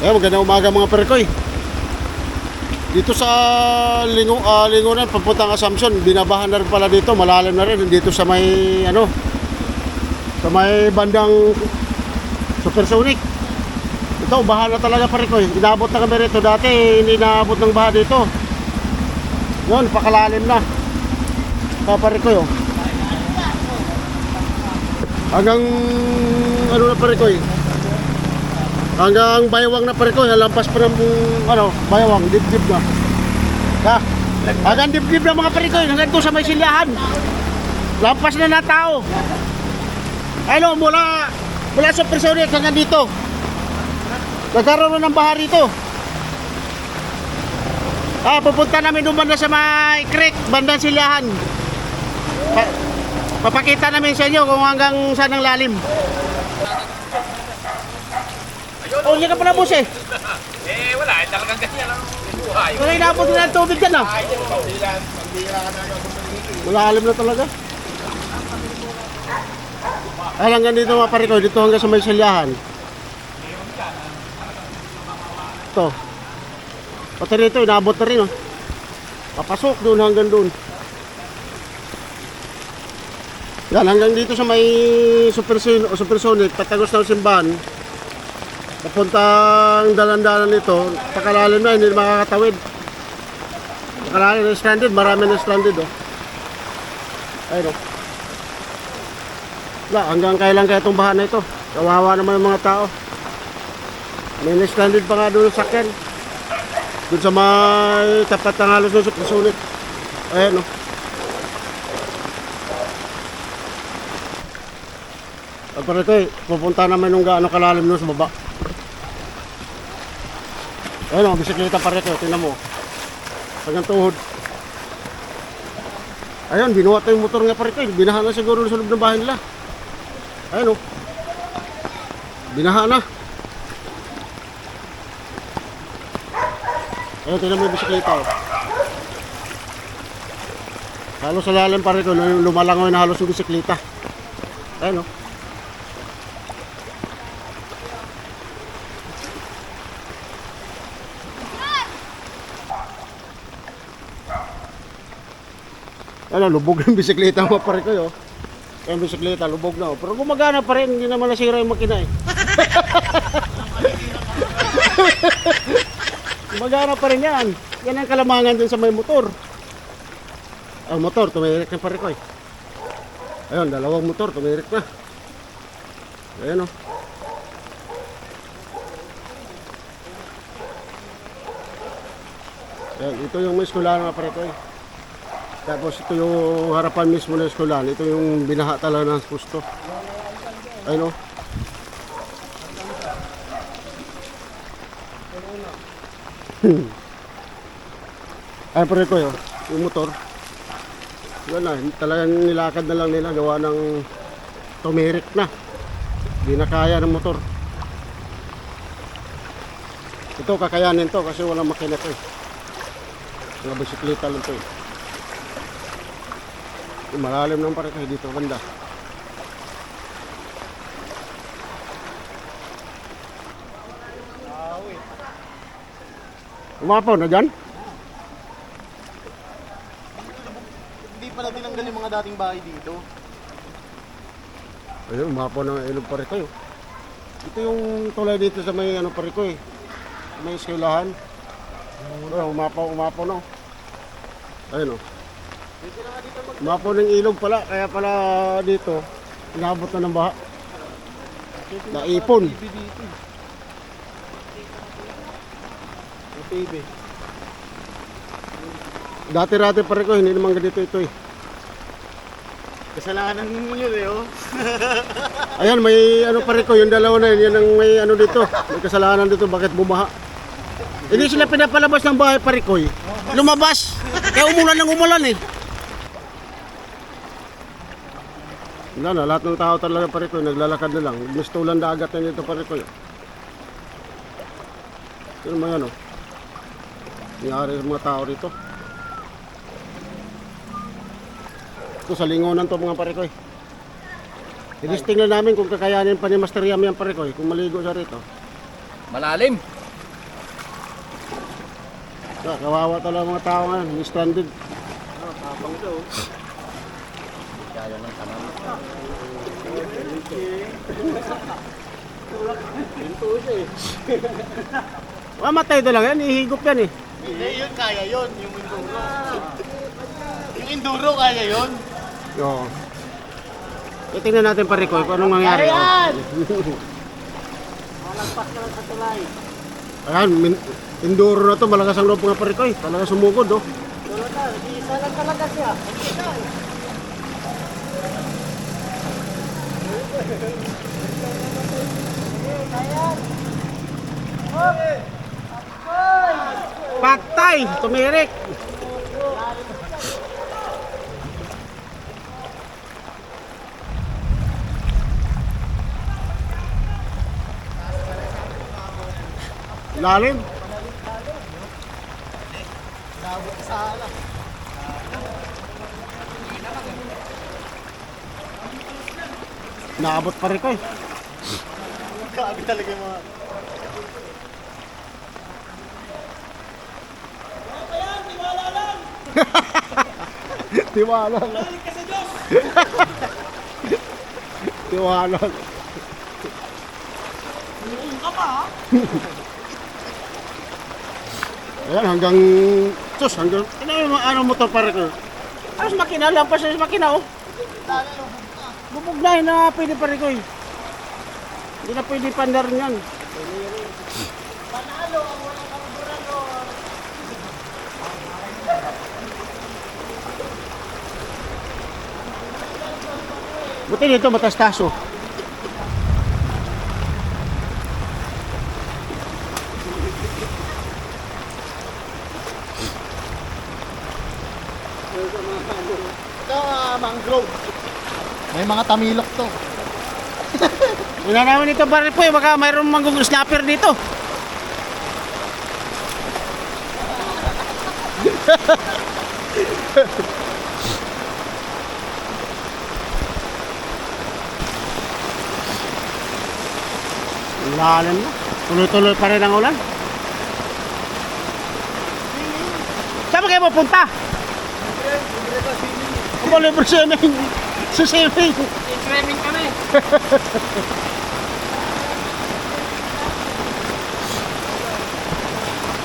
Magandang umaga mga parikoy. Dito sa Lingonan, papuntang Assumption, binabahan na rin pala dito, malalim na rin dito sa may sa may bandang Supersonic. Ito, baha na talaga parikoy. Inabot na kami rito. Dati hindi naabot ng baha dito. Yun, pakalalim na. Parikoy, oh. Hanggang ano na parikoy. Hanggang Baywang na parikoy, lampas pa ng Baywang, dibdib na. Hanggang dibdib na mga parikoy, hanggang doon sa may silyahan. Lampas na tao. Ayun, mula sa Supersonic hanggang dito. Nagkaroon na ng baha rito. Pupunta namin doon sa may creek, bandang silyahan. Papakita namin sa inyo kung hanggang saan ang lalim. Oh, hindi ka pala bus eh. Wala. Talagang ganyan ang buhay. Kaya inabot na ng tubig dyan ah. Malalim na talaga. Hanggang dito mga parikoy, dito hanggang sa may silyahan. Ito. Pati rito, inabot na rin oh. Papasok doon hanggang doon. Yan, hanggang dito sa may Supersonic, patagos ng simbahan. Papuntang dalan-dalan nito, pakalalim na, hindi makakatawid. Pakalalim na stranded, marami na stranded oh. Ayun oh. Hanggang kailan kaya itong baha na ito? Kawawa naman yung mga tao. May na-stranded pa nga doon sa sakyan. Doon sa may tapat ng halos ng Supersonic. Ayun oh. Pero ito pupunta naman nung gaano kalalim doon sa baba. Ayun o, bisikleta pa rin ito, tingnan mo. Hanggang tuhod. Ayun, binuhat na yung motor nga pa rin ito. Binaha na siguro sa loob ng bahay nila. Ayun o. Binaha na. Ayun, tingnan mo yung bisikleta o. Halos sa lalim pa rin ito, lumalangoy na halos yung bisikleta. Ayun o. Lubog ng bisikleta mo pa rin kayo. Yung bisikleta, lubog na. Pero gumagana pa rin, hindi naman nasira yung makina eh. Gumagana pa rin yan. Yan ang kalamangan din sa may motor. Ang motor, tumirik na pa rin ko eh. Ayun, dalawang motor, tumirik na. Ayun o. Ayun, ito yung may eskwelahan nga pa rin ko eh. Tapos ito yung harapan mismo ng eskwelahan. Ito yung binaha talaga ng gusto. Ayun o. Ayun pa rin ko yun. Yung motor. Yun na. Talagang nilakad na lang nila. Gawa ng tumirik na. Hindi na kaya ng motor. Ito kakayanin to kasi walang makina to eh. Mga bisikleta lang to eh. Malalim ng parikoy dito banda. Umapaw na dyan? Hindi pala tinanggal yung mga dating bahay dito. Ayun, umapaw na ilog parikoy. Ito yung tulay dito sa may parikoy. May eskwelahan. Umapaw na. Ayun o. Umapaw ng ilog pala, kaya pala dito inabot na ng baha. Naipon. Dati-rati pa rin ko, hindi naman ganito ito eh. Kasalanan mo yun eh oh. Ayan, may ano pa rin ko, yung dalawa na yun, yan ang may ano dito. May kasalanan dito, bakit bumaha. Hindi sila pinapalabas ng bahay pa rin ko eh. Lumabas, kaya umulan eh. Wala na, lahat ng tao talaga pa rin ko, naglalakad na lang. Mistulan dagat na dito pa rin ko. Yun mo yan o. Nangyari sa mga tao rito. Ito sa Lingonan to mga parikoy. Inisting na namin kung kakayanin pa ni Master Yam yan parikoy, kung maligo siya rito. Malalim. Kawawa talaga mga tao ngayon, stranded. Tapang ito. Kaya ng tanong. Mamatay talaga yan, ihigop yan eh. Hindi, yun kaya yun. Yung enduro. Yung enduro kaya yun. Oo. Tingnan natin pare ko kung anong mangyari. Ayan! Malagpas na lang sa tulay. Ayan, enduro na to, malakas ang loob nga pare ko eh. Talaga sumugod oh. Tulad na, isa lang talaga siya. Isa eh. Patay! Tumirik! Lalim. Nabot sa ala. Naabot pare ko eh. Grabe talaga yung mga... Tiwala lang. Tiwala. Ayan, hanggang... Sus, hanggang... Ano motor pare ko? Alas makina lang pa sa makina oh. Bubog na yun na pwede pare ko eh. Hindi na pwede pandar niyan. Panalo ang walang karuburan. Buti dito matastaso. Ito, mangrove. May mga tamilok to. Wala naman ito pare po eh. Baka mayroong manggugul snapper dito. Lalim na. Tuloy-tuloy pa rin ang ulan. Saan ba kayo pupunta? Ako libre swimming. Sa swimming. Swimming kami.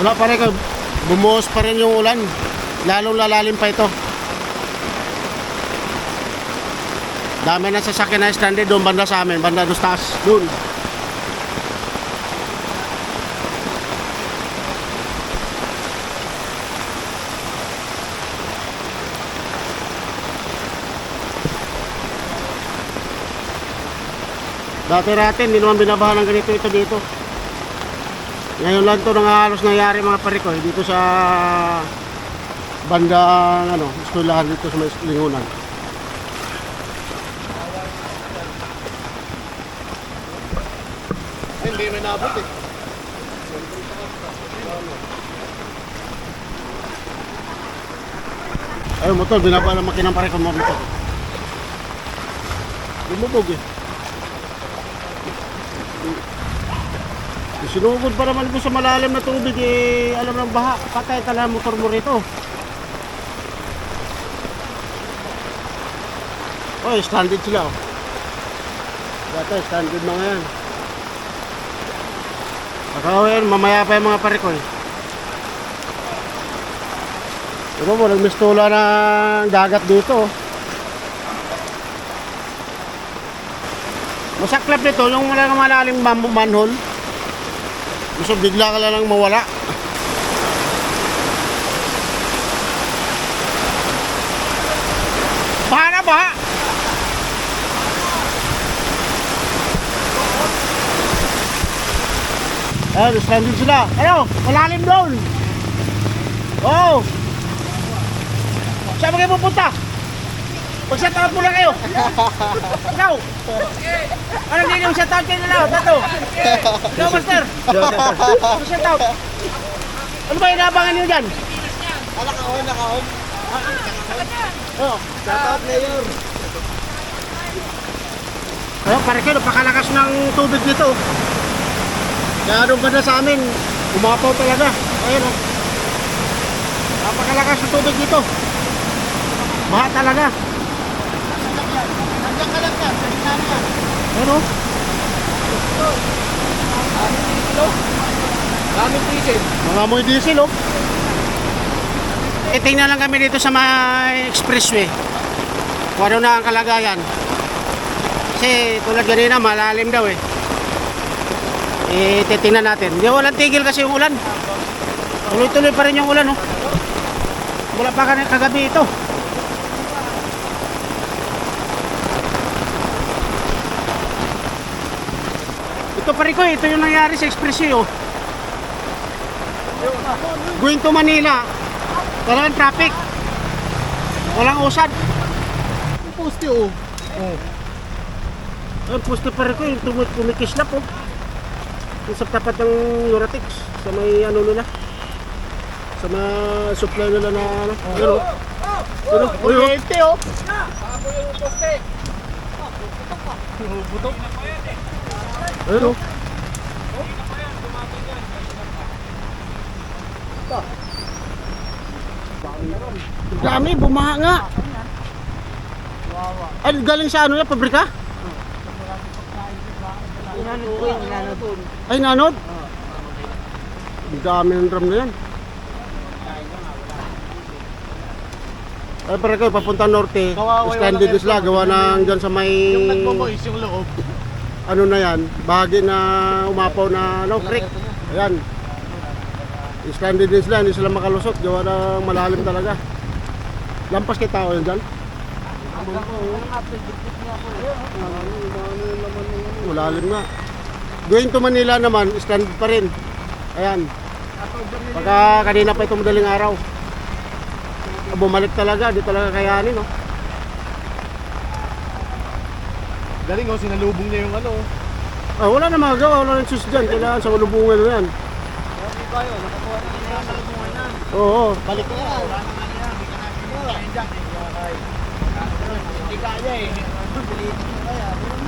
Wala pa rin. Bumuhos pa rin yung ulan. Lalong lalalim pa ito. Dami na sasakyan na stranded doon banda sa amin. Banda doon taas. Doon. Dati-dati, hindi naman binabahan ng ganito ito dito. Ngayon lang ito nang halos nangyari mga pare ko dito sa bandang eskwelahan dito sa may Lingunan. Hindi may nabot eh. Ayun motor, binaba ng makinang pare ko mga motor. Lumubog eh. Sinugod pa naman ko sa malalim na tubig eh, alam ng baha, patay talaga ang motor mo rito. Oy, stranded sila oh. Dati, stranded mga yan. Nakawin, mamaya pa yung mga pare ko eh. Pero mo, nagmistula ng dagat dito oh. Masaklap nito, yung wala ng malalim manhole. Gusto bigla ka lang mawala. Baha na baha. Ayun, stranded sila. Ayun, malalim doon. Oh. Saan ba kayo pupunta? Mag-shoutout muna kayo. Ikaw. Anong din yung shoutout kayo nila? Tato. Ikaw, master. Shoutout. Ano ba inaabangan nyo dyan? Nakaon. Oh. Shoutout mayor. Ayun, pare kayo, napakalakas ng tubig dito. Kaya doon ba na sa amin, umapaw talaga. Ayun oh. Napakalakas ng tubig dito. Baha talaga. Nandiyan ka lang yan. Saan yan? Ano? Daming diesel. Mga amoy diesel, oh. Tingnan lang kami dito sa may expressway. Kung ano na ang kalagayan. Kasi tulad ganina, malalim daw eh. Titingnan natin. Hindi, walang tigil kasi yung ulan. Tuloy-tuloy pa rin yung ulan, oh. Wala pa kagabi ito. Ito pa rin ko, ito yung nangyari sa expressway, oh. Going to Manila, talagang traffic. Walang usad. Yung poste, oh. Ang poste pa rin ko, yung kumikislap, oh. Yung sa tapat ng Eurotex, sa may ano nila. Sa mga supply nila na ano. Ano? Ano? Kuryente, oh. Ano? Dami, bumaha nga. Ay, galing sa ano yan, pabrika? Inanod ko yung inanod. Ay, nanod? Ang dami ng drum na yan. Ay, para kayo, papunta norte. Kawawa yung Stranded walang isla, aircon. gawa ng dyan sa may... Yung nagbo-voice yung loob. Ano na yan, bahagi na umapaw na ano, creek. Ayan. Stranded isla, hindi sila makalusot, gawa ng malalim talaga. Lampas kay tao yan dyan. Malalim nga. Going to Manila naman, stranded pa rin. Ayan. Pagka kanina pa itong madaling araw. Bumalik talaga, di talaga kayanin, no? Galing, oh. Sinalubong niya yung ano. Ah, wala na magagawa, wala nang sus dyan. Kailangan sa ulubungan na yan. Oo. Balik na yan. Hindi kaya eh.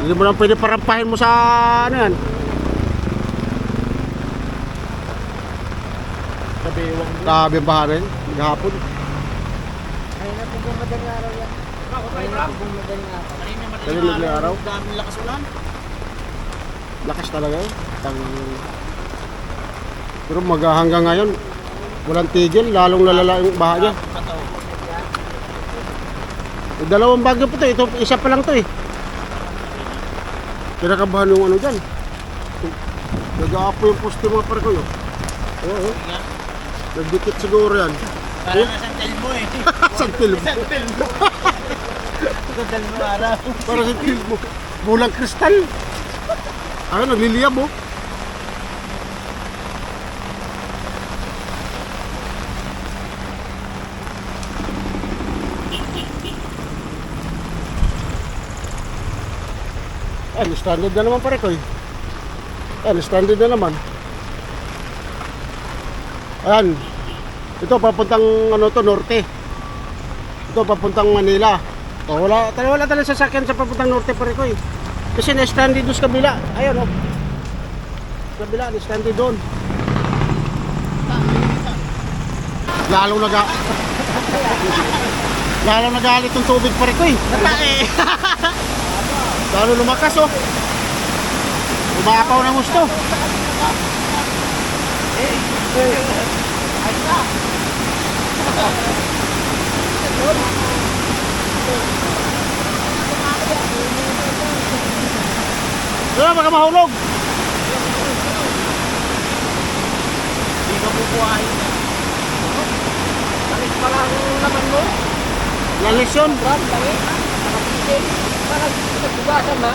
Hindi mo lang pwede parampahin mo sa ano yan. Sa bewang. Grabe ang baha rin, gahapon. Ayun na po madaling araw yan. Ayun na po madaling araw. Dali madaling araw. Daming lakas ulan. Lakas talaga eh. Pero hanggang ngayon, walang tigil, lalong lalala yung baha niya. Dalawang bagyo po to, ito isa pa lang to eh. Kinakabahan yung ano dyan. Nag-aapo yung poste mga parko yun. Oo. Nagdikit siguro yan. Parang nasa telmo eh. Santil mo. Sa telmo. Sa telmo araw. Para sa mo. Bulang kristal. Ay, nagliliyab oh. Stranded na naman pare ko eh. Stranded na naman. Ayan. Ito papuntang ano to, norte. Ito papuntang Manila. Oh, wala talaga sasakyan sa papuntang norte pare ko eh. Kasi na-stranded doon sa kabila. Ayun oh. Sa kabila, na-stranded doon. Lalong nagalit yung tubig pare ko eh. Lalo lumakas oh. Umapaw ng gusto. Wala baka mahulog. Hindi ka bubuhayin. Bakit pala ang laman mo? Lalis yun. Bakit? Parang bugasan na.